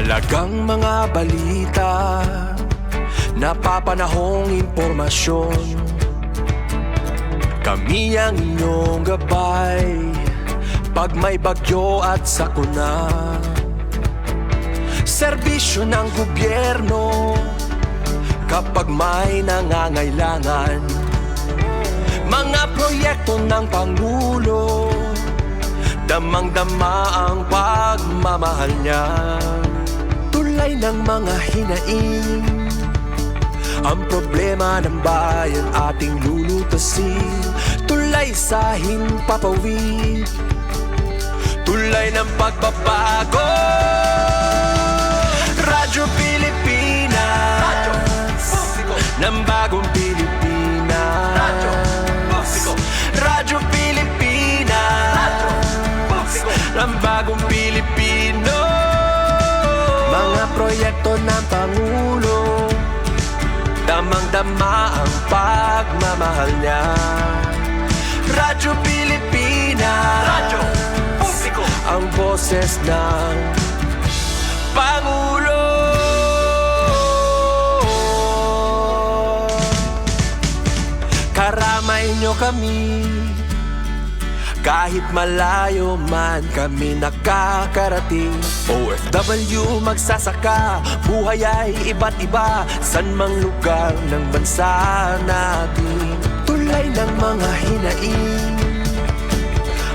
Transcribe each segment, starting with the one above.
Mahalagang mga balita, napapanahong impormasyon. Kami ang inyong gabay pag may bagyo at sakuna. Serbisyo ng gobyerno kapag may nangangailangan. Mga proyekto ng Pangulo, damang-dama ang pagmamahal niya. Tulay ng mga hinaing, ang problema ng bayan ating lulutasin. Tulay sa himpapawid, tulay ng pagbabago. Radyo Pilipinas, Radyo Publiko ng bagong Pilipinas. Radyo Publiko, Radyo Pilipinas, Radyo Publiko ng bagong Pilipino. Mga proyekto ng Pangulo, damang-dama ang pagmamahal niya. Radyo Pilipinas, Radyo Publiko, ang boses ng Pangulo. Karamay nyo kami, kahit malayo man kami nakakarating. OFW magsasaka, buhay ay iba't iba, san mang lugar ng bansa natin. Tulay ng mga hinaing,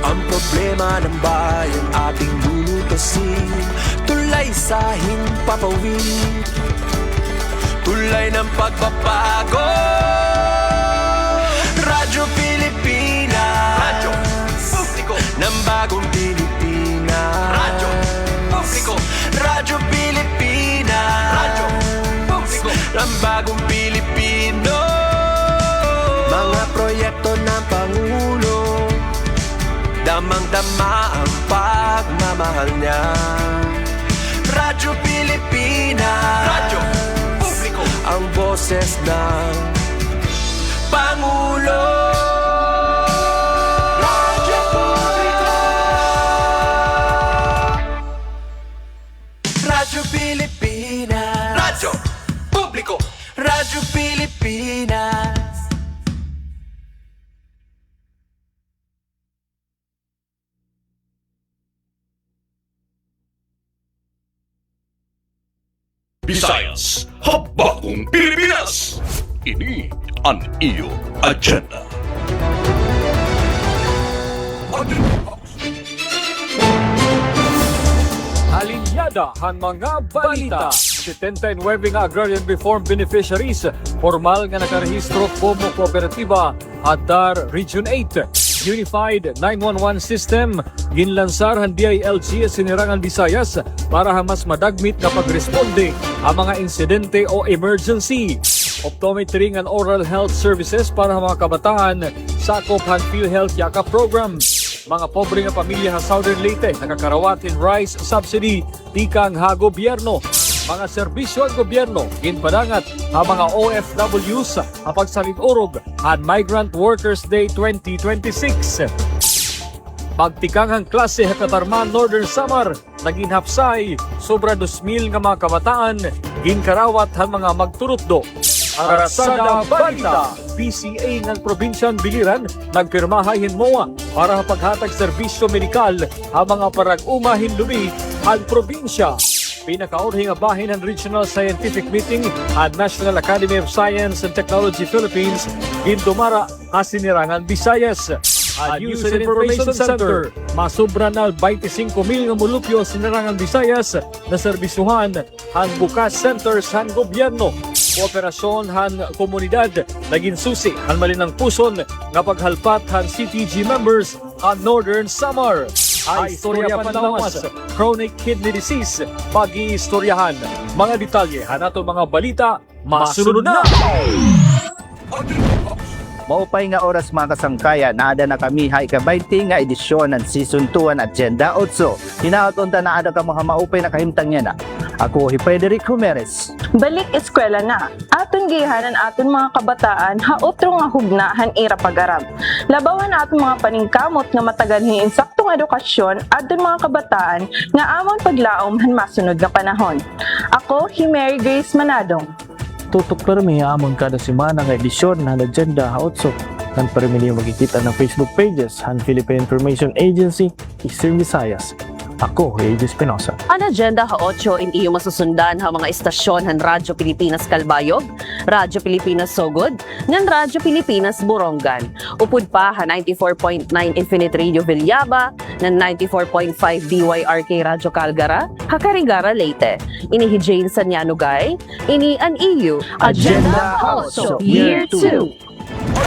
ang problema ng bayan ating lulutasin. Tulay sa himpapawid, tulay ng pagbabago. Radyo Pilipinas, Radyo Publiko ng bagong Pilipinas. Radyo Publiko, Radyo Pilipinas, Radyo Publiko ng bagong Pilipino. Mga proyekto ng Pangulo, damang-dama ang pagmamahal niya. Radyo Pilipinas, Radyo Publiko, ang boses ng Pangulo. Radyo Publiko, Radyo Pilipinas, Radyo Publiko, Radyo Pilipinas. Visayas, Habakong Pilipinas. Ini ang iyo agenda. Alinyada ang mga balita. 79 nga agrarian reform beneficiaries formal nga nakarehistro como kooperatiba Adar Region 8. Unified 911 System ginlansar ang DILG Sinirangan Visayas para mas madagmit na pagresponde ang mga insidente o emergency. Optometry and oral health services para mga kabataan sa Akophan PhilHealth Yaka Program. Mga pobre nga pamilya sa Southern Leyte nakakarawatin rice subsidy tikang ha gobyerno. Mga serbisyo ang gobyerno ginpadangat ang mga OFWs ang pagsalit-urog at Migrant Workers Day 2026. Pagtikang ang klase Hakatarman Northern Samar naging hapsay sobra 2,000 nga mga kabataan ginkarawat ang mga magturutdo. Arasada Balita, PCA ng Probinsyan Biliran nagpirmahay hinmoa para paghatag serbisyo medikal ang mga parag-uma hinlumi ang probinsya. Pinakaunhing bahin ng Regional Scientific Meeting at National Academy of Science and Technology Philippines gintumara sa Sinirangan Visayas. At News and Information Center, masubra na 25,000 nga mulupyo sa Sinirangan Visayas na serbisyuhan ang bukas centers ng gobyerno. Kooperasyon han komunidad naging susi han malinang puson nga paghalpat han CTG members ang Northern Samar. Ay istorya panlawas, chronic kidney disease, pag-iistoryahan. Mga detalye han ato mga balita, masunod na! Maupay nga oras mga kasangkaya, naada na kami ha ika-20 nga edisyon ng Season 2 Agenda 8. Hinaot unta naada ka mga maupay na kahimtang yan Ako si Frederick Humeres. Balik eskwela na. Aton gihanan aton mga kabataan haotro nga hugnahan ira pag-arab. Labawan na aton mga paningkamot nga matagal ni insaktong edukasyon aton mga kabataan nga amon paglaom han masunod nga panahon. Ako si Mary Grace Manadong. Tutok permi amon kada semana nga edisyon ng Agenda Haotso. Kan permi niyo makikita ng Facebook pages han Philippine Information Agency, Eastern Visayas. Ako, AJ Espinosa. Ang Agenda Ha-8 in iyo masusundan ha mga istasyon han Radyo Pilipinas Calbayog, Radyo Pilipinas Sogod, ngan Radyo Pilipinas Borongan. Upod pa ha 94.9 Infinite Radio Villaba, ng 94.5 DYRK Radyo Calgara, Hakarigara Leyte. Ini hi Jane Sanyanugay, ini an iyo Agenda Ha-8 Year 2.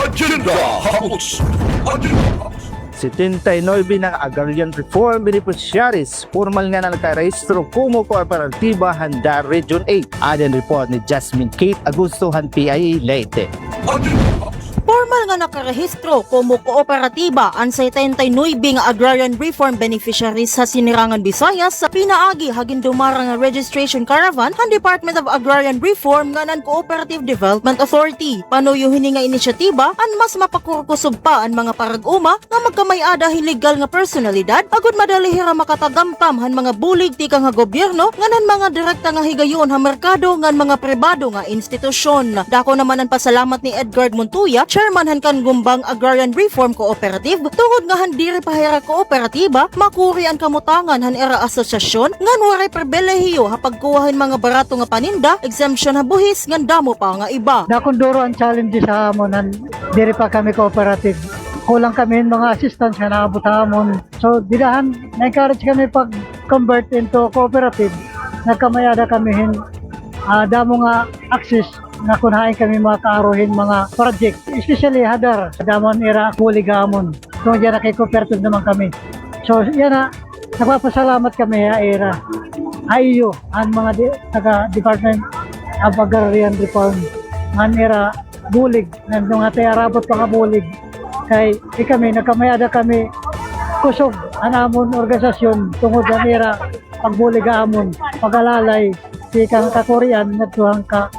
Agenda House! Agenda House! 79 ng Agrarian Reform Beneficiaries formal nga na nagkarehistro kumo kooperatiba handa Region 8. Adan report ni Jasmine Kate Agusto han PIA Leyte. Agenda House! Formal nga nakarehistro como kooperatiba ang 79 nga Agrarian Reform Beneficiaries sa Sinirangan Visayas sa pinaagi hagin dumara nga registration caravan ang Department of Agrarian Reform nga nan Cooperative Development Authority. Panuyo hini nga inisyatiba ang mas mapakurkusog pa ang mga parag-uma nga magkamayada legal nga personalidad agud madali hira makatagamtam han mga bulig tika nga gobyerno nga nan mga direkta nga higayon ha merkado ngan mga pribado nga institusyon. Dako naman ang pasalamat ni Edgar Montuya, Chairman han Kangumbang Agrarian Reform Cooperative, tungod nga han diri pahira kooperatiba makuri ang kamutangan han era asosyasyon ngan waray pribilehiyo ha pagkuhahin mga barato nga paninda, exemption ha buhis ngan damo pa nga iba. Nakunduro ang challenge sa amon han diri pa kami cooperative. Kulang kami mga assistance nga naabot amon. So didahan na-encourage kami pag convert into cooperative. Nagkamayada kami damo nga access na kunain kami mga kaaruhin mga project, especially hadar damon era kuligamon. So yan na kay cooperative naman kami. So yan na nagpapasalamat kami era ayo ang mga taga Department of Agrarian Reform ang era bulig nandong atay arabot pa nga bulig kay kami nagkamayada kami kusog anamon organisasyon tungod sa era pagbulig amon pagalalay si kang kakurian natuhang ka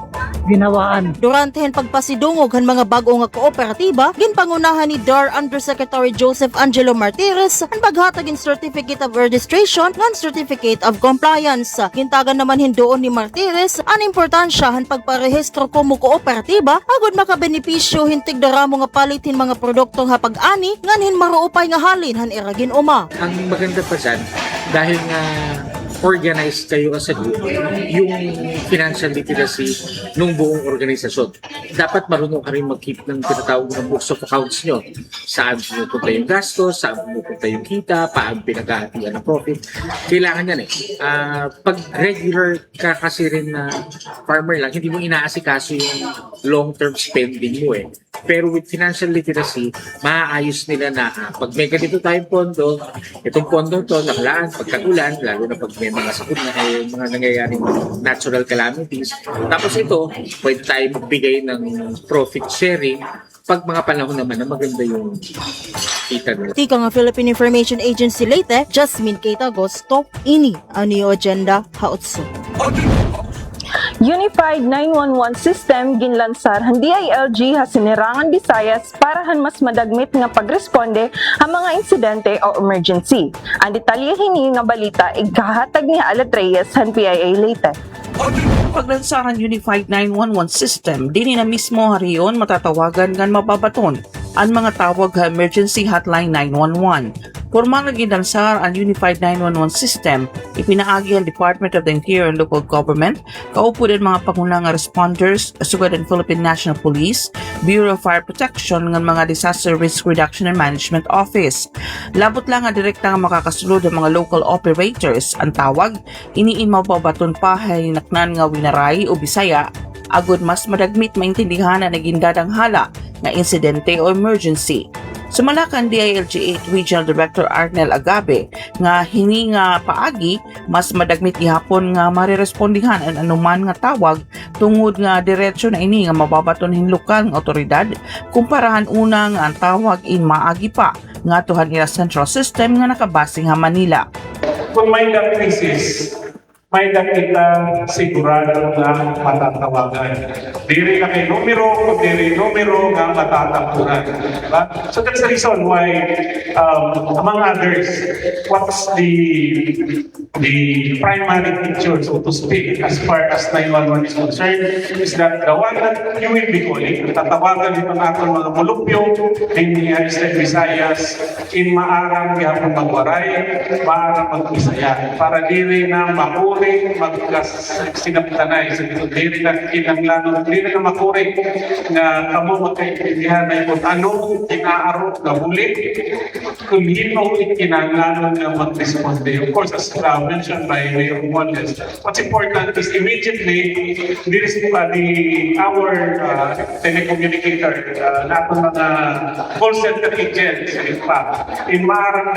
ginawaan. Durante hen pagpasidungog han mga bag-o nga kooperatiba, ginpangunahan ni DAR Undersecretary Joseph Angelo Martires ang paghatag in Certificate of Registration ngan Certificate of Compliance. Gintagan naman hindoon ni Martires ang importansya han pagparehistro como kooperatiba agud makabenepisyo hintig daramo nga palitin mga produktong hapag-ani ngan hin maruupay nga halin han iragin uma. Ang maganda pa dyan, dahil nga organized kayo as a group, yung financial literacy ng buong organisasyon. Dapat marunong ka rin mag-keep ng tinatawag ng books of accounts nyo. Saan pupunta yung gastos, saan pupunta yung kita, paano pinag-ahatian ng profit. Kailangan yan eh. Pag regular ka kasi rin na farmer lang, hindi mo inaasikaso yung long-term spending mo eh. Pero with financial literacy, maaayos nila na pag may ganito tayong pondo, itong pondo to, nakalaan, pagkagulan, lalo na pag may mga sakit na mga nangyayaring natural calamities. Tapos ito, pwede tayo magbigay ng profit sharing pag mga panahon naman na maganda yung kita nila. Tika nga Philippine Information Agency Leyte, Jasmine Kate Agosto, ini ang iyo Agenda Haotso. Unified 911 System ginlansar han DILG ha Sinirangan Visayas para han mas madagmit nga pagresponde ang mga insidente o emergency. Ang detalye hini nga balita igahatag ni Alet Reyes han PIA Leyte. Paglansaran Unified 911 System, dini na mismo hariyon matatawagan ngan mababaton ang mga tawag ha Emergency Hotline 911. Formal na ginlansar ang Unified 911 System, ipinaagi ang Department of the Interior and Local Government, kaupo din mga pangunang responders, sugad ang Philippine National Police, Bureau of Fire Protection, ng mga Disaster Risk Reduction and Management Office. Labot lang ang direkta nga makakasulod ang mga local operators. Ang tawag, iniin mababaton pa hinaknan nga winaray o bisaya, agud mas madagmit maintindihan na naging dadanghala na insidente o emergency. Sumalakan DILG 8 Regional Director Arnel Agabe nga hini nga paagi mas madagmit ihapon nga marerespondihan ang anuman nga tawag tungod nga diretsyo na ini nga mababaton hin lokal nga otoridad kumparahan una nga ang tawag in maagi pa nga tuhan ila central system nga nakabasing ha Manila. Kung may crisis, may nakita sigurado nga matatawagan. Diri na kay numero, diri numero nga matatapunan. Diba? So that's the reason why, among others, what's the primary picture, so to speak, as far as 911 is concerned, is that the one that you will be calling, tatawagan dito natin mga mulupyo, in the Eastern Visayas, in maarang gihapon magwaray, maarang mag-Bisaya, para diri na makuri, sinaptanay, sa dito, diri na kinanglanon, diri na makuri, nga kamo magkaintindihan na kung ano inaaro na huli, kung hino kinanglanon na mag-responde. Of course, as mentioned by Mayor Montes, what's important is immediately, there is our telecommunicator, natin mga call center agents, in fact, in maarang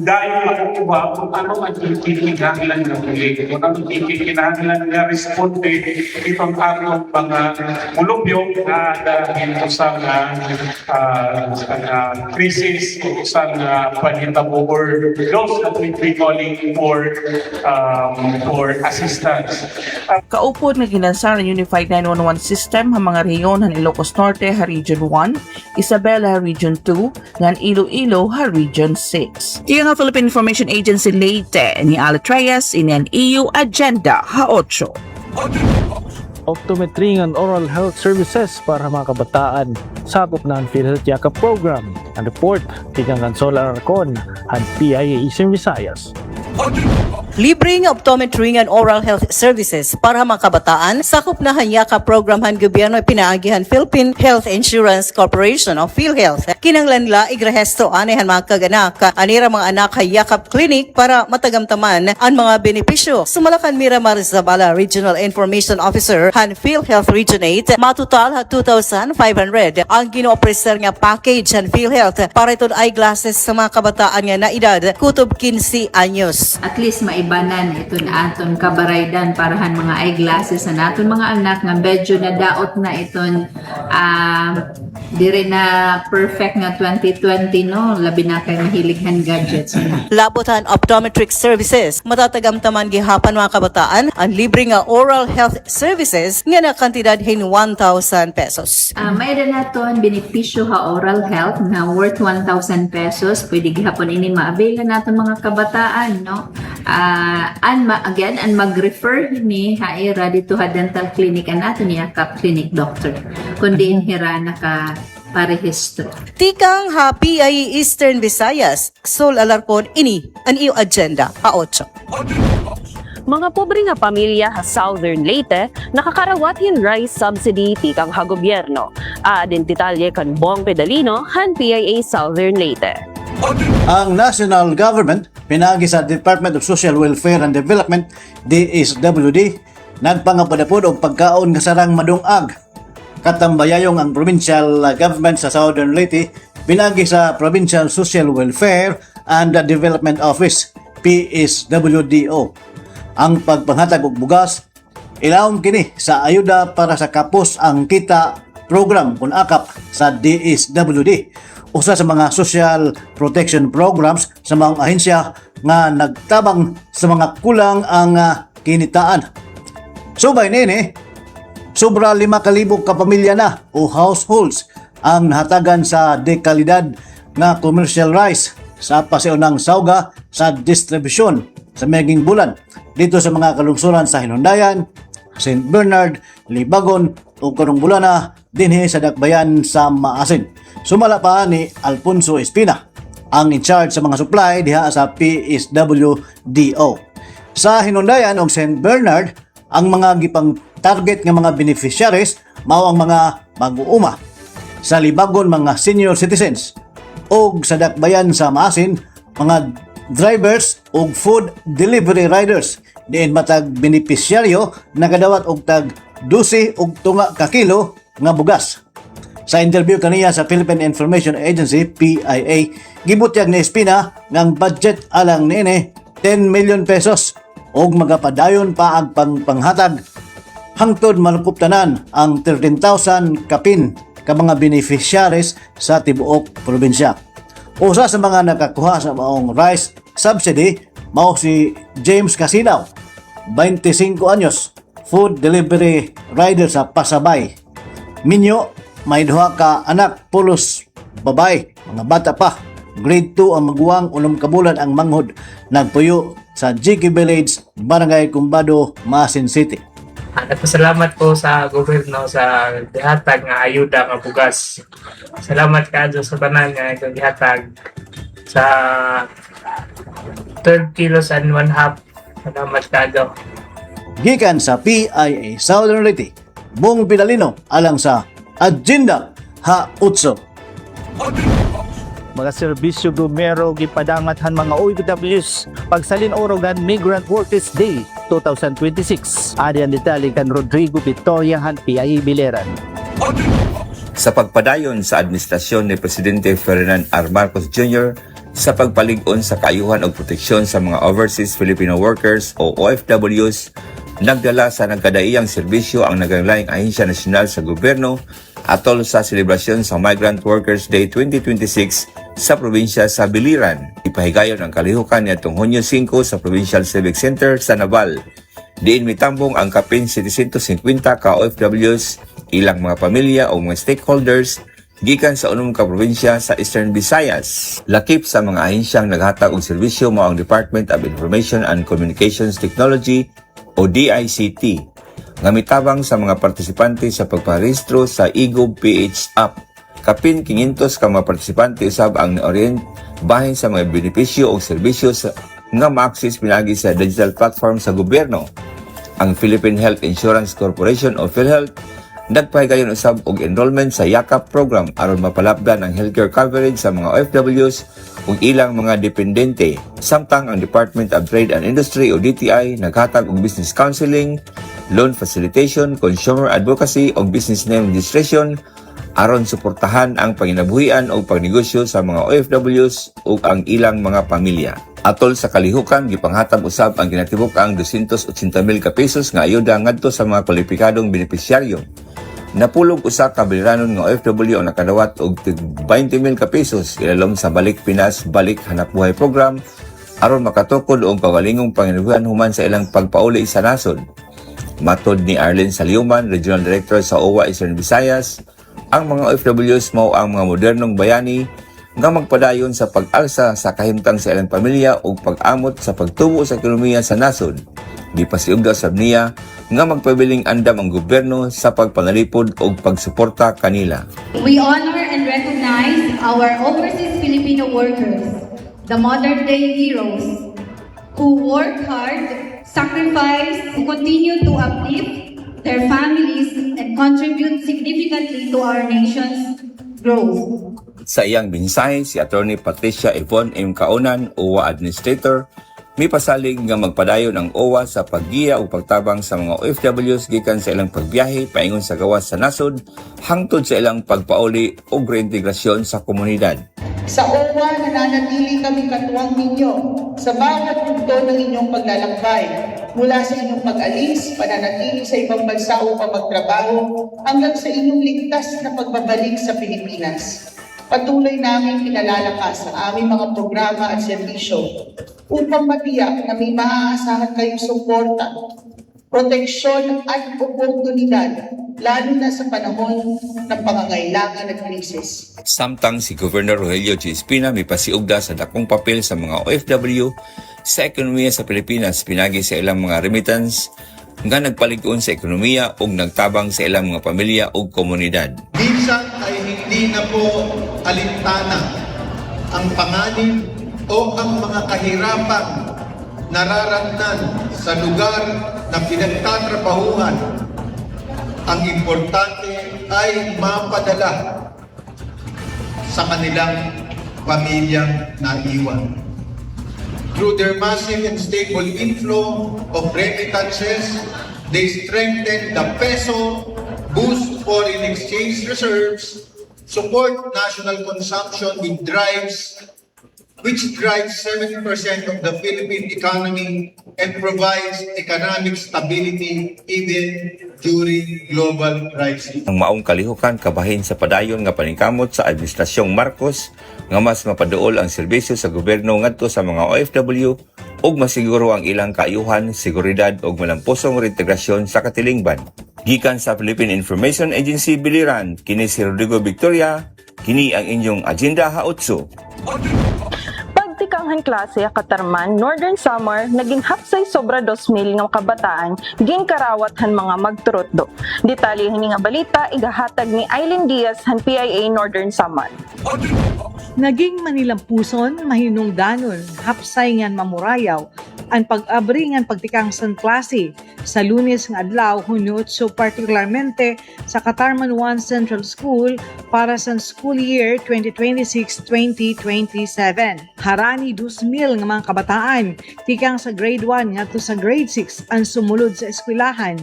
dahil makukuha kung ano ang ikikinahanglan na huli, kung ano ang ikikinahanglan na responde itong atong mga mulupyo na dahil sa crisis o sa panitabo or those that we calling for assistance. Kaupod nga ginansa ng Unified 911 System ang mga rehiyon ng Ilocos Norte, Region 1, Isabela, Region 2, ng Iloilo, Region 6. Iyan ang Philippine Information Agency Leyte ni Alet Reyes, in EU Agenda 8. Optometry and oral health services para mga kabataan sakop ng PhilHealth Yakap Program. Ang report, tigang Consola Arcon at PIA Eastern Visayas. Libreng optometry and oral health services para mga kabataan sakop na Yakap Program han gobyerno pinaagihan Philippine Health Insurance Corporation o PhilHealth. Kinanglanla igrehesto anihan mga kaganak anira mga anak Yakap Clinic para matagamtaman ang mga benepisyo. Sumalakan Miramar Zabala Regional Information Officer han PhilHealth Region 8 matutal 2,500 ang ginoopreser nga package han PhilHealth para iton eyeglasses sa mga kabataan nga na edad kutob 15 anyos. At least maibanan ito na aton kabaraydan parahan mga eyeglasses na naton mga anak nga medyo na daot na iton dire na perfect nga 2020 no labi na kay mahilighan gadgets na. Labotan optometric services matatagamtaman gihapan mga kabataan ang libre nga oral health services nga na kantidad hin 1,000 pesos. May naton benepisyo ha oral health na worth 1,000 pesos pwede gihapon ini ma-avail na naton mga kabataan no. Again, mag-refer ni haira dito ha dental clinic ang ato ni Yakap Clinic Doctor. Kundi hira na ka parehistro. Tikang ha PIA Eastern Visayas, Sol Alarcon ini ang iyo agenda 8. Mga pobre nga pamilya sa Southern Leyte nakakarawat hin rice subsidy tikang ha gobyerno. Adin detalye kan Bong Pedalino han PIA Southern Leyte. Ang national government, pinagi sa Department of Social Welfare and Development, DSWD, nagpangapadapod og pagkaon nga sarang madungag. Katambayayong ang provincial government sa Southern Leyte, pinagi sa Provincial Social Welfare and Development Office, PSWDO. Ang pagpanghatag og bugas, ilawom kini sa ayuda para sa kapos ang kita program kung akap sa DSWD. Usa sa mga social protection programs sa mga ahensya nga nagtabang sa mga kulang ang kinitaan. Subay nini, sobra 5,000 kapamilya na o households ang nahatagan sa dekalidad nga commercial rice sa pasiunang sauga sa distribusyon sa meging bulan dito sa mga kalungsuran sa Hinundayan, St. Bernard, Libagon o Karungbulana dinhi sa Dakbayan sa Maasin. Sumala pa ni Alfonso Espina, ang in charge sa mga supply diha sa PSWDO. Sa Hinundayan o St. Bernard, ang mga gipang target nga mga beneficiaries mao ang mga mag-uuma. Sa Libagon, mga senior citizens. O sa Dakbayan sa Maasin, mga drivers o food delivery riders. Diin matag beneficiaryo nagadawat og tag 12 og tunga ka kilo nga bugas. Sa interview kaniya sa Philippine Information Agency, PIA, gibutyag ni Espina ng budget alang nini 10 million pesos og magapadayon pa ang panghatag hangtod malukuptanan ang 13,000 kapin ka mga beneficiaries sa tibuok probinsya. Usa sa mga nakakuha sa maong rice subsidy mao si James Casinaw 25 anyos, food delivery rider sa Pasabay. Minyo, may duha ka anak, pulos babay, mga bata pa. Grade 2 ang maguwang, 6 kabulan ang manghod. Nagpuyo sa GK Village, Barangay Cumbado, Masin City. Nagpasalamat po sa gobyerno sa gihatag nga ayuda nga bugas. Salamat kaadto sa tanan nga gihatag sa 12 kilos and 1/2. Salamat kaadto. Gikan sa PIA Southern Leyte, Bong Pidalino alang sa Agenda Ha-8. Mga serbisyo gumero gipadangathan mga OFWs pagsalin orogan Migrant Workers Day 2026. Adyan detalye kan Rodrigo Victoria han PIA Bileran. Sa pagpadayon sa administrasyon ni Presidente Ferdinand R. Marcos Jr. sa pagpalig-on sa kaayuhan o proteksyon sa mga overseas Filipino workers o OFWs, nagdala sa nagkadaiyang serbisyo ang naganglaing ahensya nasyonal sa gobyerno atol sa selebrasyon sa Migrant Workers Day 2026 sa probinsya sa Biliran. Ipahigayon ang kalihukan niadtong Hunyo 5 sa Provincial Civic Center sa Naval. Diin mitambong ang kapin 750 ka OFWs, ilang mga pamilya o mga stakeholders gikan sa 6 ka probinsya sa Eastern Visayas. Lakip sa mga ahensyang naghatag og serbisyo mao ang Department of Information and Communications Technology o DICT. Ngamitabang sa mga partisipante sa pagparehistro sa eGov.ph app. Kapin 500 ka mga partisipante usab ang ni-orient bahin sa mga benepisyo o serbisyo nga ma-access pinagi sa digital platform sa gobyerno. Ang Philippine Health Insurance Corporation o PhilHealth nagpahigayon usab og enrollment sa YAKAP program aron mapalapdan ang healthcare coverage sa mga OFWs ug ilang mga dependente. Samtang ang Department of Trade and Industry o DTI naghatag og business counseling, loan facilitation, consumer advocacy o business name registration aron suportahan ang panginabuhian o pagnegosyo sa mga OFWs ug ang ilang mga pamilya. Atol sa kalihukan, gipanghatag usab ang ginatibuk-ang 280,000 ka pesos nga ayuda ngadto sa mga kwalipikadong benepisyaryo. Napulog usa ka Biliranon nga OFW ang nakadawat og 20,000 ka pesos ilalom sa Balik Pinas Balik Hanapbuhay program aron makatukod og kagalingong panginabuhian human sa ilang pagpauli sa nasod. Matod ni Arlen Saliuman, Regional Director sa OWA Eastern Visayas, ang mga OFWs mao ang mga modernong bayani nga magpadayon sa pag-alsa sa kahimtang sa ilang pamilya o pag-amot sa pagtubo sa ekonomiya sa nasod. Gipasiugda sab niya nga magpabiling andam ang gobyerno sa pagpanalipod o pagsuporta kanila. We honor and recognize our overseas Filipino workers, the modern-day heroes who work hard, sacrifice, and continue to uplift their families and contribute significantly to our nation's growth. Sa iyang mensahe, si Attorney Patricia Yvonne M. Kaunan, OWA Administrator, may pasalig nga magpadayon ang OWA sa paggiya o pagtabang sa mga OFWs gikan sa ilang pagbiyahe paingon sa gawas sa nasod hangtod sa ilang pagpauli o reintegrasyon sa komunidad. Sa OWA, nananatili kami katuwang ninyo sa bawat punto ng inyong paglalakbay, mula sa inyong pag-alis, pananatili sa ibang bansa o pagtrabaho, hanggang sa inyong ligtas na pagbabalik sa Pilipinas. Patuloy namin pinalalakas ang aming mga programa at serbisyo upang matiyak na may maaasahan kayong suporta, proteksyon at oportunidad, lalo na sa panahon ng pangangailangan at krisis. Samtang si Governor Rogelio G. Espina may pasiugda sa dakong papel sa mga OFW sa ekonomiya sa Pilipinas pinagi sa ilang mga remittance nga nagpalig-on sa ekonomiya o nagtabang sa ilang mga pamilya o komunidad. Minsan ay hindi na po alintana ang panganib o ang mga kahirapan nararamdaman sa lugar na pinagtatrabahuhan. Ang importante ay mapadala sa kanilang pamilyang naiwan. Through their massive and stable inflow of remittances, they strengthen the peso, boost foreign exchange reserves, support national consumption which drives 7% of the Philippine economy and provides economic stability even during global crisis. Ang maong kalihukan kabahin sa padayon nga paningkamot sa Administrasyong Marcos nga mas mapaduol ang serbisyo sa gobyerno ngadto sa mga OFW ug masiguro ang ilang kaayuhan, seguridad ug malampusong reintegrasyon sa katilingban. Gikan sa Philippine Information Agency Biliran, kini si Rodrigo Victoria, kini ang inyong Agenda Haotso. Pagtikanghan klase Katarman, Northern Samar, naging hapsay sobra 2,000 nga kabataan, ginkarawat han mga magturutdo. Detalye hini nga balita, igahatag ni Aileen Diaz han PIA Northern Samar. Naging manilampuson, mahinungdanon, hapsay ngan mamurayaw, ang pag-abri ngan pagtikang san klase sa Lunes nga adlaw hunyo so particularmente sa Katarman 1 Central School para sa school year 2026-2027. Harani 2,000 nga mga kabataan tikang sa grade 1 ngadto sa grade 6 ang sumulod sa eskwelahan.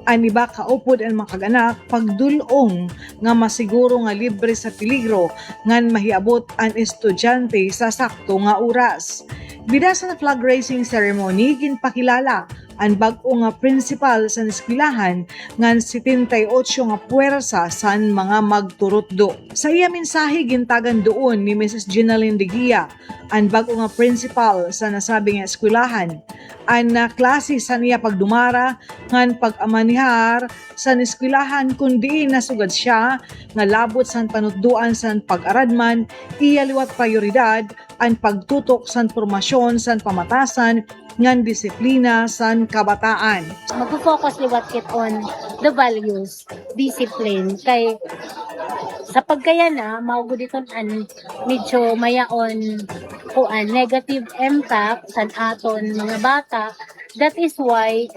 Ang iba kaupod ang mga kaganak pagdulong nga masiguro nga libre sa peligro ngan mahiabot ang estudyante sa sakto nga oras. Bida sa flag raising ceremony, ginpakilala ang bag-o nga principal sa eskwelahan ngan 78 nga puwersa sa mga magturutdo. Sa iya mensahe gintagan doon ni Mrs. Ginaline Digia, ang bag-o nga principal sa nasabing nga eskwelahan, ang klase sa niya pagdumara ngan pag-amanihar sa eskwelahan kundi nasugad siya nga labot sa panutduan sa pag-aradman, iya liwat prioridad ang pagtutok sa formasyon sa pamatasan ngan disiplina sa kabataan. Mag-focus liwat kit on the values, discipline, kay sa pagkaya na, mauguditon an medyo mayaon kuan negative impact sa aton mga bata. That is why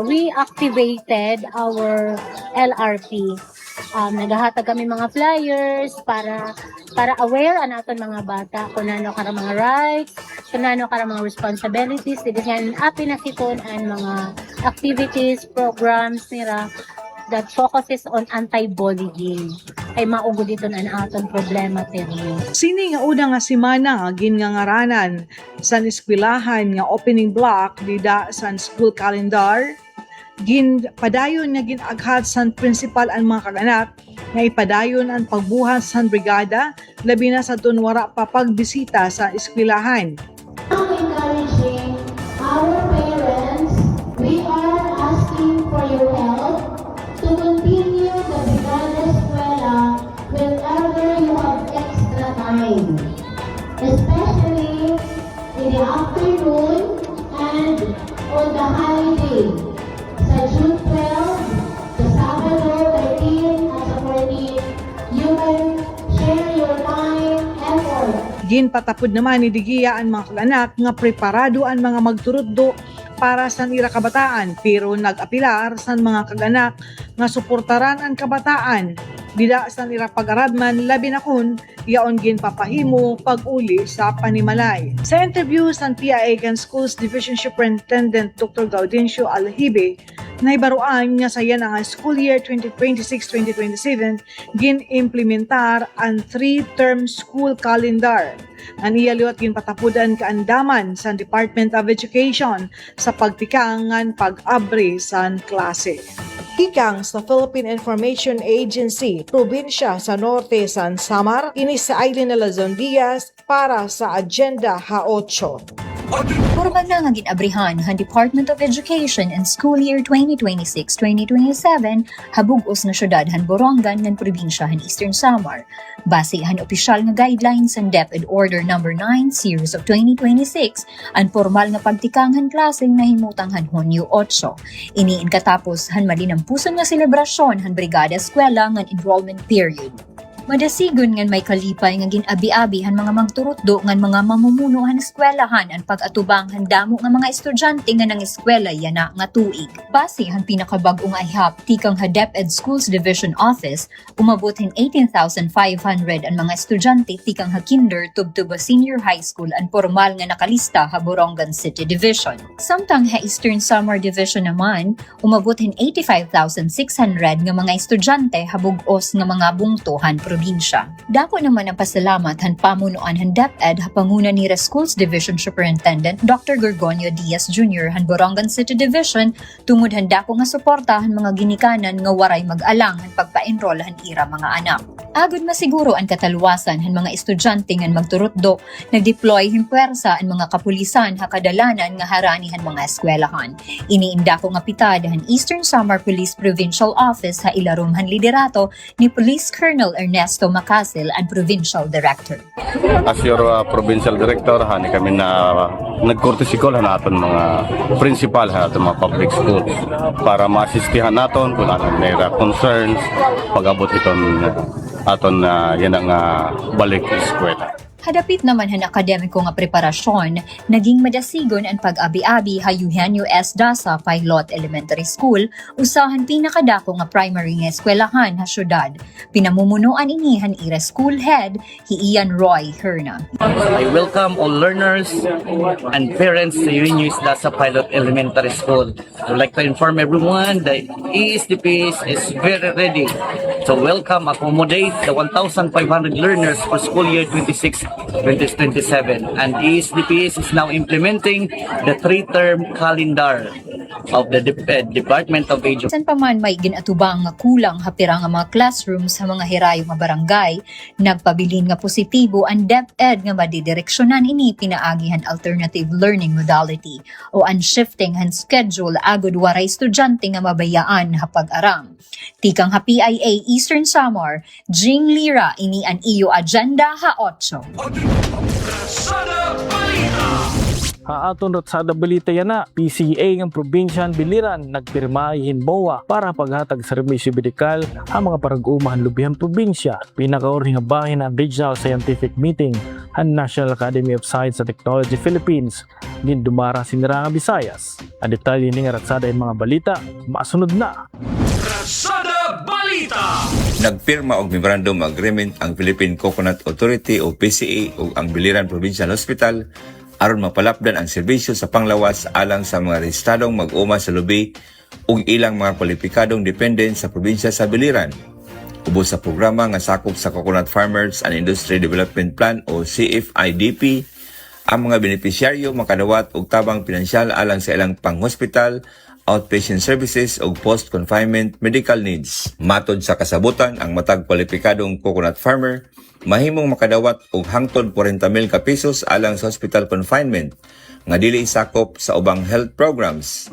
we activated our LRP. Naghahatag kami mga flyers para aware ang aton mga bata kung ano kara mga rights, kung ano kara mga responsibilities, diyan api na siton ang mga activities, programs nila that focuses on anti-bullying ay maugod dito na aton problema teryo. Sini nga una nga simana nga gingangaranan sa eskwelahan nga opening block dida sa school calendar, padayon nga ginaghat sa principal ang mga kaganak nga ipadayon ang pagbuhat sa brigada labi na sa tunwara pa pagbisita sa eskwelahan. Encouraging our parents, we are asking for your help to continue the Brigada Eskwela whenever you have extra time, especially in the afternoon and on the holiday. Sa June 12, sa Sabado 13 at sa 14, you can share your time, effort. Ginpatapod naman ni Digia ang mga kaganak nga preparado ang mga magturutdo para sa ira kabataan pero nag-apilar sa mga kaganak nga suportaran ang kabataan dida sa ira pag-aradman labi na kun yaon ginpapahimo pag-uli sa panimalay. Sa interview sa PIA Schools Division Superintendent Dr. Gaudencio Alhibe, naibaruan nga sa yan ang school year 2026-2027 gin-implementar ang 3-term school calendar. Aniyaliwat ginpatapudan kaandaman sa Department of Education sa pagtikangan pag-abri sa klase. Hikang sa Philippine Information Agency, probinsya sa Norte San Samar, ini sa Aileen Alazon Diaz para sa Agenda Ha-8. Formal na nga ginabrihan ang Department of Education in school year 2026-2027 habugos na syudad han Borongan ng probinsya han Eastern Samar. Base han opisyal nga guidelines and DepEd Order No. 9 Series of 2026, ang formal nga pagtikang han klase nahimutang han Hunyo 8. Iniin katapos han malinampuson nga selebrasyon han Brigada Eskwela ngan enrollment period. Madasigon ngan may kalipay nga ginabi-abi han mga magturutdo ngan mga mamumuno han eskwelahan ang pag-atubang handamo nga mga estudyante nga nang eskwela yana nga tuig. Base han pinakabag-o nga ihap tikang ha DepEd Schools Division Office, umabot hin 18,500 ang mga estudyante tikang ha kinder tubtub senior high school ang formal nga nakalista ha Borongan City Division. Samtang ha Eastern Samar Division naman, umabot hin 85,600 nga mga estudyante ha bug-os nga mga bungtohan probinsya. probinsya. Dako naman ang pasalamat han pamunuan han DepEd hapanguna ni Schools Division Superintendent Dr. Gorgonio Diaz Jr. han Borongan City Division tungod han dako nga suporta han mga ginikanan nga waray mag-alang han pagpa-enroll han ira mga anak. Agud masiguro ang kataluwasan han mga estudyante nga magturutdo, nagdeploy hin puwersa ang mga kapulisan ha kadalanan nga harani han mga eskwelahan. Iniinda ko nga pitad han Eastern Samar Police Provincial Office ha ilarom han liderato ni Police Colonel Ernesto Macasil ang Provincial Director. As your Provincial Director, hani kami na nag-courtesy call na aton mga principal ha aton mga public schools para maasistihan naton kung ano nila concerns pag-abot iton aton yan ang balik eskwela. Hadapit naman han akademiko nga preparasyon, naging madasigon ang pag-abi-abi ha Eugenio S. Dasa Pilot Elementary School, usahan pinakadako nga primary nga eskwelahan ha syudad. Pinamumunuan ini han ira school head, Ian Roy Herna. I welcome all learners and parents sa Eugenio S. Dasa Pilot Elementary School. I would like to inform everyone that ESDP is very ready to welcome, accommodate the 1,500 learners for school year 2026-2027, and ESDPS is now implementing the 3-term calendar of the Department of Education. San pa man may ginatubang nga kulang hapira nga mga classrooms sa mga hirayo nga barangay, nagpabilin nga positibo ang DepEd nga madidireksyonan ini pinaagihan alternative learning modality o unshifting han schedule agud waray estudyante nga mabayaan ha pag-aram. Tikang ha PIA Eastern Samar, Jing Lira ini ang iyo agenda ha 8. Haaton Ratsada Balita yan na, PCA ng Probinsyan Biliran nagpirmahin BOA para paghatag serbisyo medikal ang mga parag-umahan lubihang probinsya. Pinakauri nga bahin ang Regional Scientific Meeting ang National Academy of Science and Technology Philippines din dumara Siniranga Visayas. Ang detalye ni Ratsada yung mga balita, masunod na. Ratsada Balita! Nagpirma og memorandum agreement ang Philippine Coconut Authority o PCA o ang Biliran Provincial Hospital aron mapalapdan ang serbisyo sa panglawas alang sa mga rehistradong mag-uma sa lubi ug ilang mga kwalipikadong dependent sa probinsya sa Biliran. Ubos sa programa nga sakop sa Coconut Farmers and Industry Development Plan o CFIDP, ang mga benepisyaryo makadawat og tabang pinansyal alang sa ilang pang-hospital, outpatient services o post-confinement medical needs. Matod sa kasabutan, ang matag kwalipikadong coconut farmer mahimong makadawat og hangtod 40,000 ka pesos alang sa hospital confinement nga dili sakop sa ubang health programs.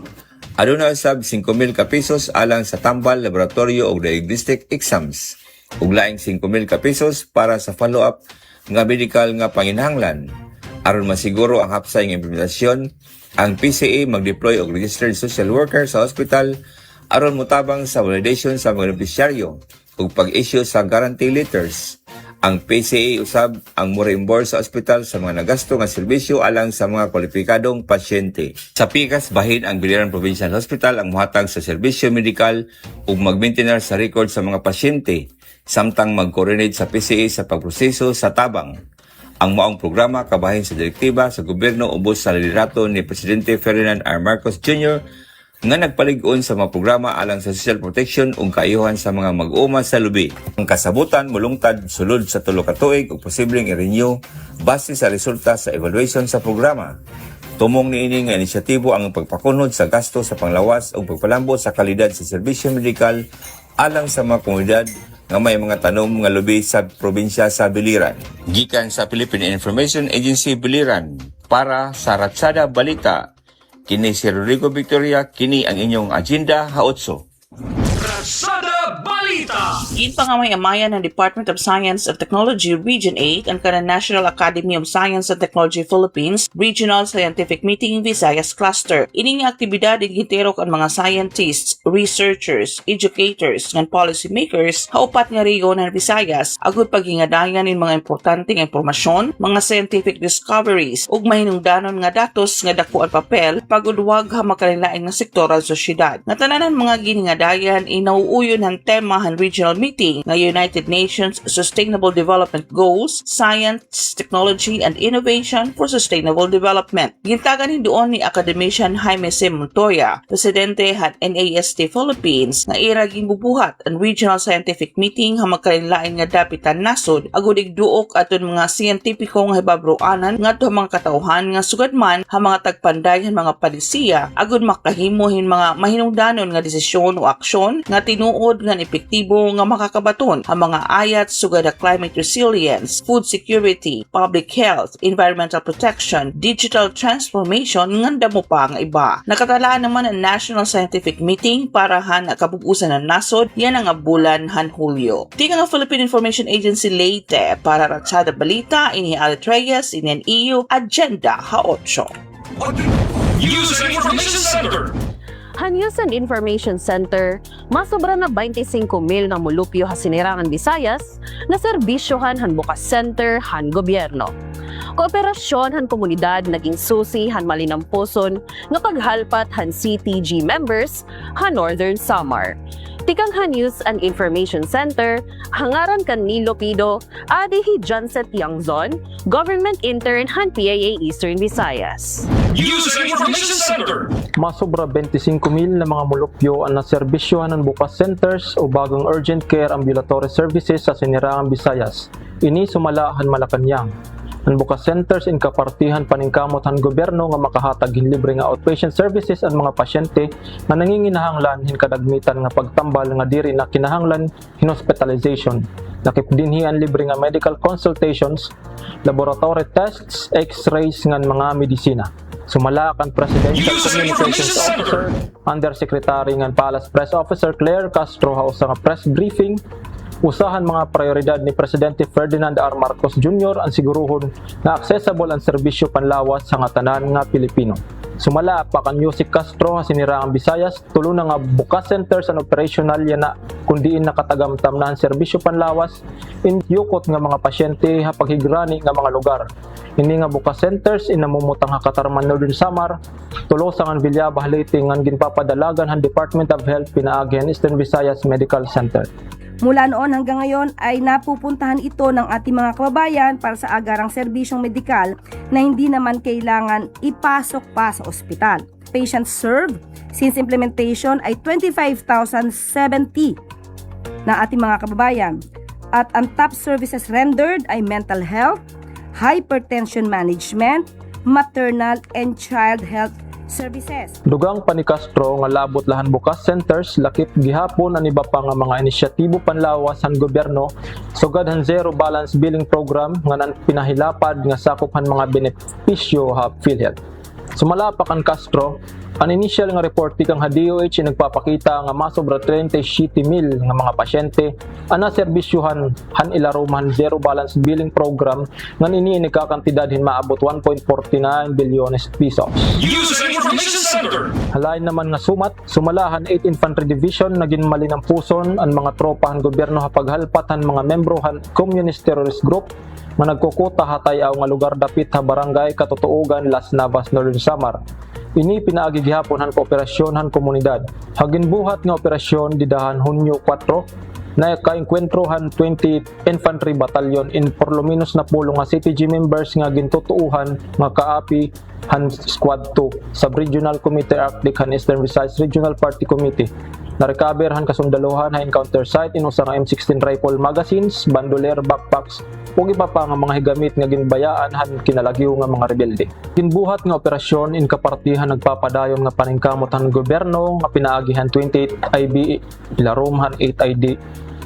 Aduna usab 5,000 ka pesos alang sa tambal, laboratorio o diagnostic exams ug laing 5,000 ka pesos para sa follow-up nga medical nga panginahanglan. Aron masiguro ang hapsay nga implementasyon, ang PCA mag-deploy og registered social worker sa hospital aron mutabang sa validation sa mga beneficiaryo ug pag-issue sa guarantee letters. Ang PCA usab ang mo-reimburse sa ospital sa mga nagasto nga serbisyo alang sa mga kwalipikadong pasyente. Sa pikas, bahin ang Biliran Provincial Hospital ang muhatag sa serbisyo medikal ug mag-maintain sa record sa mga pasyente, samtang mag-coordinate sa PCA sa pagproseso sa tabang. Ang maong programa kabahin sa direktiba sa gobyerno ubos sa liderato ni Presidente Ferdinand R. Marcos Jr. nga nagpalig-on sa mga programa alang sa social protection ug kaayuhan sa mga mag-uma sa lubi. Ang kasabutan mulungtad sulod sa 3 ka tuig ug posibleng i-renew base sa resulta sa evaluation sa programa. Tumong niini nga inisyatibo ang pagpakunod sa gasto sa panglawas ug pagpalambo sa kalidad sa serbisyo medikal alang sa mga komunidad nga may mga tanom nga lubi sa probinsya sa Biliran. Gikan sa Philippine Information Agency Biliran, para sa Ratsada Balita, kini si Rodrigo Victoria, kini ang inyong agenda ha-8. Ratsada Balita! Ipangamayan ng Department of Science and Technology Region 8 ang kanang National Academy of Science and Technology Philippines Regional Scientific Meeting Visayas Cluster. Ining aktibidad igiterok ang mga scientists, researchers, educators, and policymakers haupat nga rehiyon ng Visayas agud pagingadayan in mga importante nga impormasyon, mga scientific discoveries ug mahinungdanon nga datos nga dako ang papel pagudwag ha makalilain nga sektoral sa syudad. Natananan mga giningadayan inauuyon ng tema han regional meeting ng United Nations Sustainable Development Goals, Science, Technology, and Innovation for Sustainable Development. Gintagan hindoon ni academician Jaime C. Montoya, presidente han NASD Philippines, nga iraging bubuhat ang regional scientific meeting nga magkalinlain nga dapitan nasod agud igduok aton mga siyentipiko nga hibabroanan ngadto mga katawhan nga sugadman ha mga tagpanday han mga palisiya agud makahimohin mga mahinungdanon nga desisyon o aksyon nga tinuod nga epektibo nga makakabaton ang mga ayat sugad climate resilience, food security, public health, environmental protection, digital transformation nganda mo pa nga iba. Nakatalaan naman ang National Scientific Meeting para han kabubusan ng nasod yan ang bulan han Hulyo. Tika nga Philippine Information Agency Leyte para Ratsada Balita, ini Alit Reyes, ini ang EU Agenda Ha-8. News and Information Center. News and Information Center, masobra na 25,000 nga mulupyo ha sinirangan Visayas na serbisyohan han bukas center han gobyerno. Kooperasyon han komunidad naging susi han malinampuson nga paghalpat han CTG members han Northern Samar. Tikang News and Information Center, hangaran kan ni Lopido, adihi Janset Yangzon, Government Intern han PAA Eastern Visayas. News and Information Center. Masobra 25,000 na mga mulupyo ang naserbisyohan ng bukas centers o bagong urgent care ambulatory services sa sinirangang Visayas. Ini sumalahan Malacanang. Ang bukas centers in kapartihan paningkamot han gobyerno nga makahatag hin libre nga outpatient services ang mga pasyente nga nanginginahanglan hin kadagmitan nga pagtambal nga diri na kinahanglan hin hospitalization. Nakip dinhi ang libre nga medical consultations, laboratory tests, x-rays ngan mga medisina. Sumala kan Presidential Communications Officer, Undersecretary ngan Palace Press Officer Claire Castro hausa nga press briefing. Usahan mga prioridad ni Presidente Ferdinand R. Marcos Jr. ang siguruhon na accessible ang serbisyo panlawas sa nga tanan nga Pilipino. Sumala pa kan Yusik Castro siniraang Visayas tulo na nga bukas centers and operational yana kundiin nakatagamtam na ang serbisyo panlawas in yukot nga mga pasyente ha paghigrani nga mga lugar. Ini nga bukas centers inamumutang ha Katarman Northern Samar tulo sa ngan Villaba Leyte ngan ginpapadalagan han Department of Health pinaagi Eastern Visayas Medical Center. Mula noon hanggang ngayon ay napupuntahan ito ng ating mga kababayan para sa agarang serbisyong medikal na hindi naman kailangan ipasok pa sa ospital. Patients served since implementation ay 25,070 na ating mga kababayan. At ang top services rendered ay mental health, hypertension management, maternal and child health services. Dugang pa ni Castro nga labot lahan bukas centers lakip gihapon ang iba pa nga mga inisyatibo panlawas han gobyerno sugad han zero balance billing program nga nan pinahilapad nga sakop han mga benepisyo ha PhilHealth. Sumala pa kan Castro, ang initial nga report kang DOH nagpapakita nga masobra 37,000 nga mga pasyente ang naserbisyohan han ilaruman zero balance billing program nga ini nagkakantidad hin maabot 1.49 bilyones pesos. News and Information Center. Halain naman nga sumalahan 8 Infantry Division naging malinampuson ang mga tropahan gobyerno ha paghalpatan mga membro han Communist Terrorist Group nga nagkukuta hatay-aw nga lugar dapit ha barangay Katutuugan, Las Navas, Northern Samar. Ini pinaagi gihapon han kooperasyon han komunidad. Hagin buhat nga operasyon didahan Hunyo 4 na kaengkwentro han 20 Infantry Battalion in Porlominos na pulong nga CTG members nga gintutuuhan nga kaapi han Squad 2 Sub-Regional Committee Arctic han Eastern Visayas Regional Party Committee. Na-recover han kasundaluhan ha encounter site in usa nga M16 rifle magazines, bandolier backpacks ug iba pa nga mga higamit nga ginbayaan han kinalagyo nga mga rebelde. Ginbuhat nga operasyon in kapartihan nagpapadayon nga paningkamot han gobyerno nga pinaagihan 28 IB ilarom han 8 ID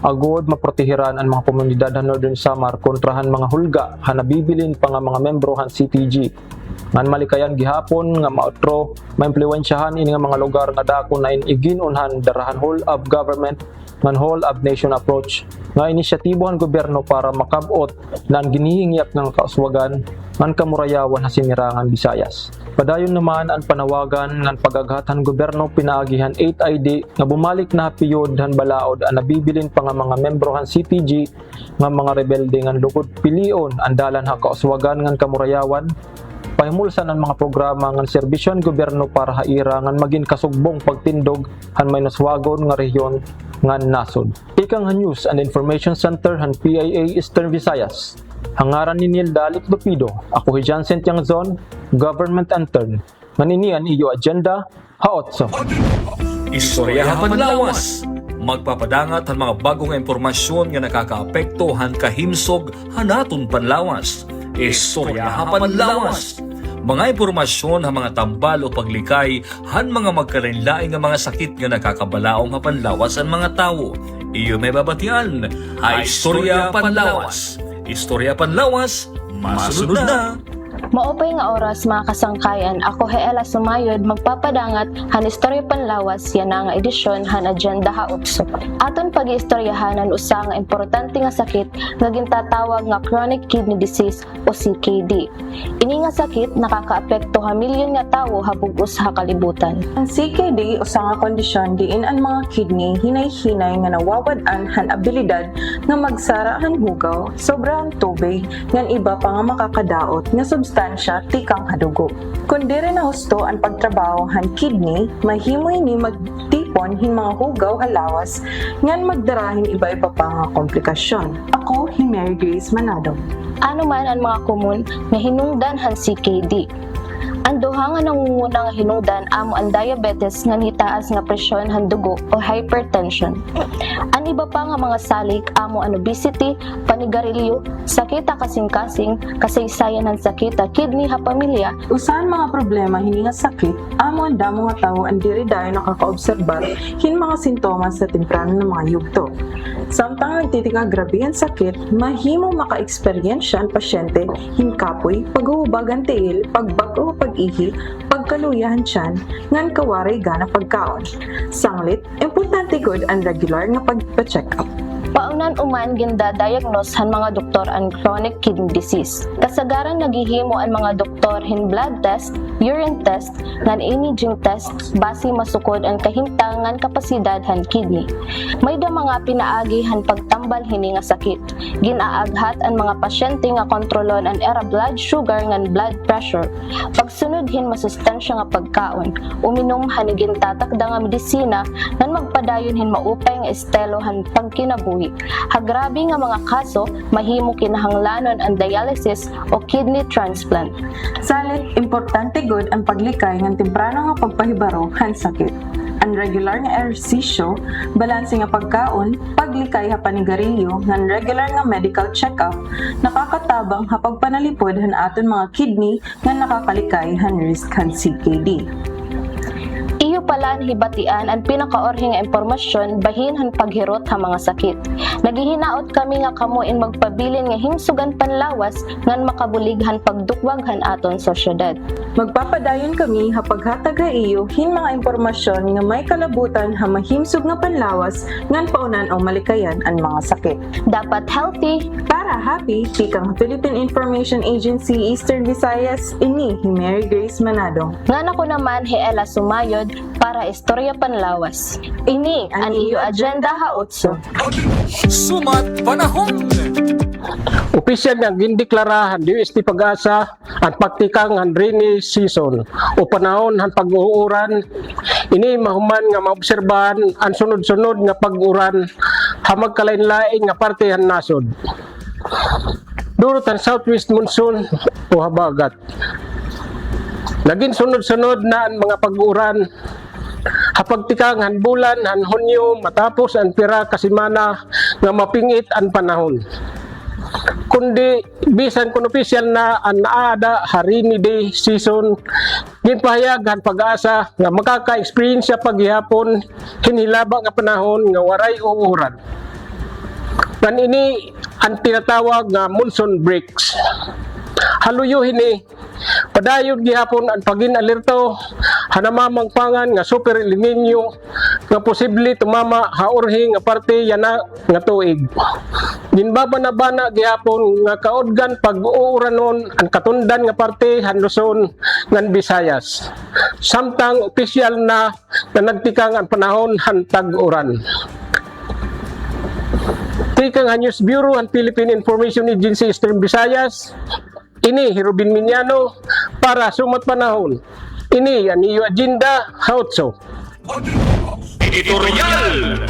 agod maprotehiran ang mga komunidad han Northern Samar kontrahan mga hulga han nabibilin pa nga mga membro han CTG. Ngan malikayan gihapon nga mautro maimpluwensyahan ini nga mga lugar nga dako na iginunhan darahan whole of government ngan whole of nation approach nga inisyatibohan gobyerno para makabot na ang ginihingyap ng kauswagan ngan kamurayawan ha sinirangan Visayas. Padayon naman ang panawagan ngan pagaghatan gobyerno pinaagihan 8 ID nga bumalik na piyod han balaod ang nabibilin pa nga mga membro han CTG nga mga rebelde ngan lugod pilion ang dalan ha kauswagan ngan kamurayawan pahimulsan ang mga programa ng serbisyo ng gobyerno para haira ngan maging kasugbong pagtindog han may naswagon nga rehiyon ngan nasod. Ikang News and Information Center han PIA Eastern Visayas. Hangaran ni Nilda Litdopido, ako si Jansen Tiangzon, Government Intern. Maninian iyo agenda, haotso. Istoryahan Panlawas. Magpapadangat ang mga bagong impormasyon nga nakakaapekto han kahimsog hanaton Panlawas. Istoryahan Panlawas. Mga impormasyon ang mga tambal o paglikay han mga magkarinlaing nga mga sakit nga nakakabalaong Panlawas ang mga tao. Iyo may babatian ay Istorya Panlawas. Istorya Panlawas, masunod na. Maupay nga oras mga kasangkayan, ako Heela Sumayod magpapadangat han Istorya Panlawas yan nga edisyon han agenda haotso. Aton pag-istoryahanan usa nga importante nga sakit nga gintatawag nga chronic kidney disease o CKD. Ini nga sakit nakakaapekto ha milyon nga tawo habug sa kalibutan. Ang CKD usa nga kondisyon diin ang mga kidney hinay-hinay nga nawawad-an han abilidad nga magsara han hugaw, sobrang tubig ngan iba pa nga makakadaot nga substansya tikang hadugo. Kung dire na husto ang pagtrabaho han kidney, mahimoy ni magtipon hin mga hugaw halawas ngan magdarahin iba-iba pa nga komplikasyon. Ako, Mary Grace Manado. Ano man ang mga komun nga hinungdan han CKD? Ang duha nga nangunguna nga hinungdan amo ang diabetes nga nitaas nga presyon han dugo o hypertension. Ang iba pa nga mga salik amo ang obesity, panigarilyo, sakita kasing-kasing, kasaysayan ng sakita, kidney ha pamilya. Usahan mga problema hini nga sakit, amo ang damo nga tawo ang diri dayon nakakaobserbar hin mga sintomas sa temprano ng mga yugto. Samtang nagtitika grabe ang sakit, mahimo maka-eksperyensya ang pasyente hin kapoy, paghuhubagan tiil, pagbago pag-ihi, pagkaluyahan tiyan, ngan kawaray gana pagkaon. Sanglit, importante gud ang regular nga pagpa-check up. Paunan uman ginda-diagnose han mga doktor ang chronic kidney disease. Kasagaran naghihimo ang mga doktor hin blood test, urine test, ngan imaging test base masukod ang kahimtangan kapasidad han kidney. May da mga pinaagi han pagtambal hini nga sakit. Ginaaghat ang mga pasyente nga kontrolon ang era blood sugar ngan blood pressure. Pagsunod hin masustansya nga pagkaon, uminom han gintatakda nga medisina ngan magpadayon hin maupay nga estelo han pagkinabuhi. Hagrabe nga mga kaso, mahimo kinahanglanon ang dialysis o kidney transplant. Salit, importante gud ang paglikay ng temprano nga pagpahibaro han sakit. Ang regular nga ehersisyo, balanse nga pagkaon, paglikay ha panigarilyo, ngan regular nga medical check-up, nakakatabang ha pagpanalipod han aton mga kidney nga nakakalikay han risk han CKD. Iyo pala hibatian ang pinakaorhi nga impormasyon bahin han paghirot ha mga sakit. Naghihinaot kami nga kamuin magpabilin nga himsugan panlawas ngan makabulighan pagdukwaghan aton sosyedad. Magpapadayon kami ha paghatag ha iyo hin mga impormasyon nga may kalabutan ha mahimsug nga panlawas ngan paunan o malikayan ang mga sakit. Dapat healthy para happy, tikang Philippine Information Agency Eastern Visayas, ini Mary Grace Manado. Nga ako naman Heela Sumayod para Istorya Panlawas. Ini ang iyo agenda haotso. Sumat Panahon. Opisyal nga gindeklarahan DOST Pag-asa ang pagtikang han rainy season o panahon han pag-uuran. Ini mahuman nga maobserbahan ang sunod-sunod nga pag-uran ha magkalain-lain nga parte han nasod. Durot ang southwest monsoon o habagat. Naging sunod-sunod na ang mga pag-uran hapagtikang han bulan han Hunyo matapos ang pira kasimana nga mapingit ang panahon. Kundi bisan kun opisyal na ang naada rainy day season, ginpahayag han Pag-asa nga makaka-experience siya paghihapon hinilaba nga panahon nga waray uuran. Ngan ini ang tinatawag nga monsoon breaks. Haluyo hini padayog gihapon ang pagin-alerto hanamamang pangan nga super El Nino nga posible tumama haorhi nga parte yana nga tuig. Ginbabana-bana gihapon nga kaudgan pag-uuranon ang katundan nga parte han Luzon ngan Visayas. Samtang opisyal na nagtikang ang panahon han tag-uran. Tikang News Bureau ang Philippine Information Agency Eastern Visayas. Ini Herubin Minyano para sumat panahon. Ini ang iyo agenda hautso. Editorial!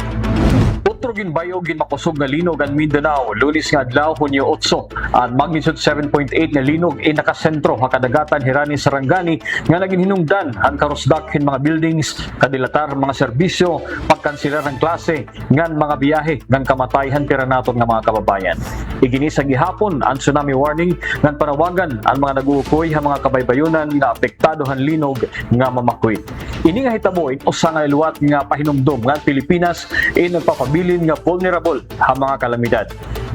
Otro ginbayo ginmakusog nga linog ang Mindanao, Lunes nga adlaw Hunyo 8. Ang magnitude 7.8 nga linog ay nakasentro ha kadagatan hirani Sarangani nga naging hinungdan ang karusdakin mga buildings, kadilatar mga serbisyo, pagkansilar ng klase, ngan mga biyahe ngan kamatayhan pira naton nga mga kababayan. Igini sa gihapon ang tsunami warning ngan panawagan ang mga naguukoy ha mga kabaybayonan nga apektado han linog nga mamakoy. Ini nga hitabo usa nga iluwat nga pahinumdom nga Pilipinas ay nagpapabilin nga vulnerable ha mga kalamidad.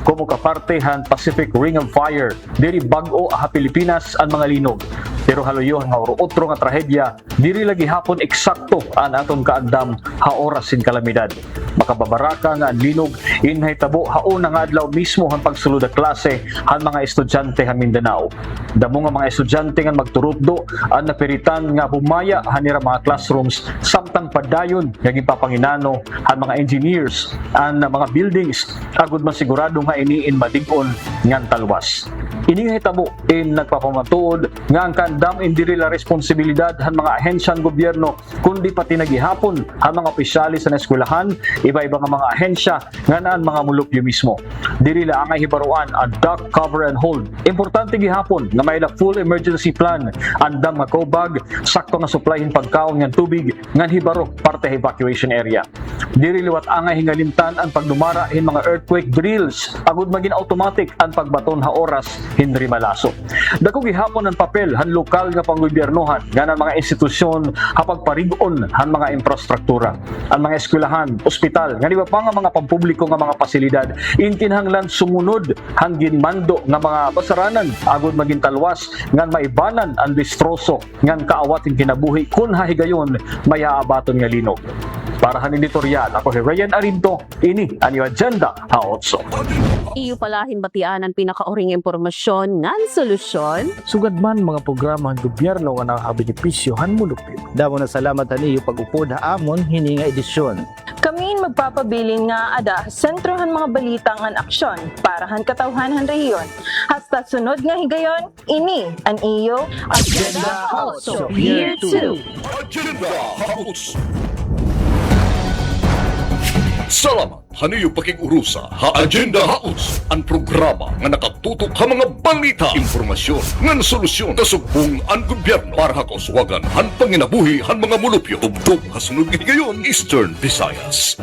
Como kaparte han Pacific Ring of Fire, diri bag-o ha Pilipinas ang mga linog. Pero haluyo nga otro nga trahedya, diri lagi hapon eksakto ang aton kaagdam ha oras sin kalamidad. Makababaraka nga ang linog inhitabo haon nga adlaw mismo han pagsulod a klase han mga estudyante ha Mindanao. Damo nga mga estudyante nga magturutdo ang napiritan nga bumaya hanira mga classrooms samtang padayon nga gipapanginano han mga engineers ang mga buildings agud masigurado nga iniin madig-on ngan talwas. Ini nga hitabo nagpapamatuod nga ang kandam indiri la responsibilidad han mga ahensya ng gobyerno kundi pati nagihapon han mga opisyales sa eskwelahan, iba-iba nga mga ahensya nga naan mga mulupyo mismo. Diri la angay hibaruan ang duck, cover and hold. Importante gihapon nga may la full emergency plan andam nga kobag, sakto nga supplyhin pagkaon ngan tubig ngan hibaro parte evacuation area. Diri liwat angay hingalimtan ang pagdumara hin mga earthquake drills agud magin automatic ang pagbaton ha oras hindi malaso. Dako gihapon ang papel han lokal nga panggobyernohan nga ng mga institusyon hapag parigon han mga infrastruktura. Ang mga eskwelahan, ospital, nga di ba pa nga mga pampubliko nga mga pasilidad intinhanglan sumunod han ginmando nga mga basaranan agud maging talwas ngan maibanan ang distroso ngan kaawatin kinabuhi kun hahigayon may aabaton nga linog. Para han editorial, ako si Ryan Arinto, ini ang agenda haotso. Iyo palahin batian ang pinakauring impormasyon ngan solusyon. Sugad man mga programa ng gobyerno nga nakabenepisyo han mulupyo. Damo na salamat ani pag-upod ha amon hini nga edisyon. Kami magpapabilin nga ada sentrohan mga balita ngan aksyon para han katawhan han rehiyon. Hasta sunod nga higayon, ini ang iyo Agenda Hautso Year 2. Agenda Hautso. Salamat haniyo pakigurusa ha Agenda Hautso, ang programa nga nakatutok ha mga balita, impormasyon, ngan solusyon kasubong ang gobyerno para ha kauswagan han panginabuhi han mga mulupyo tubtog ha sunod nga higayon Eastern Visayas.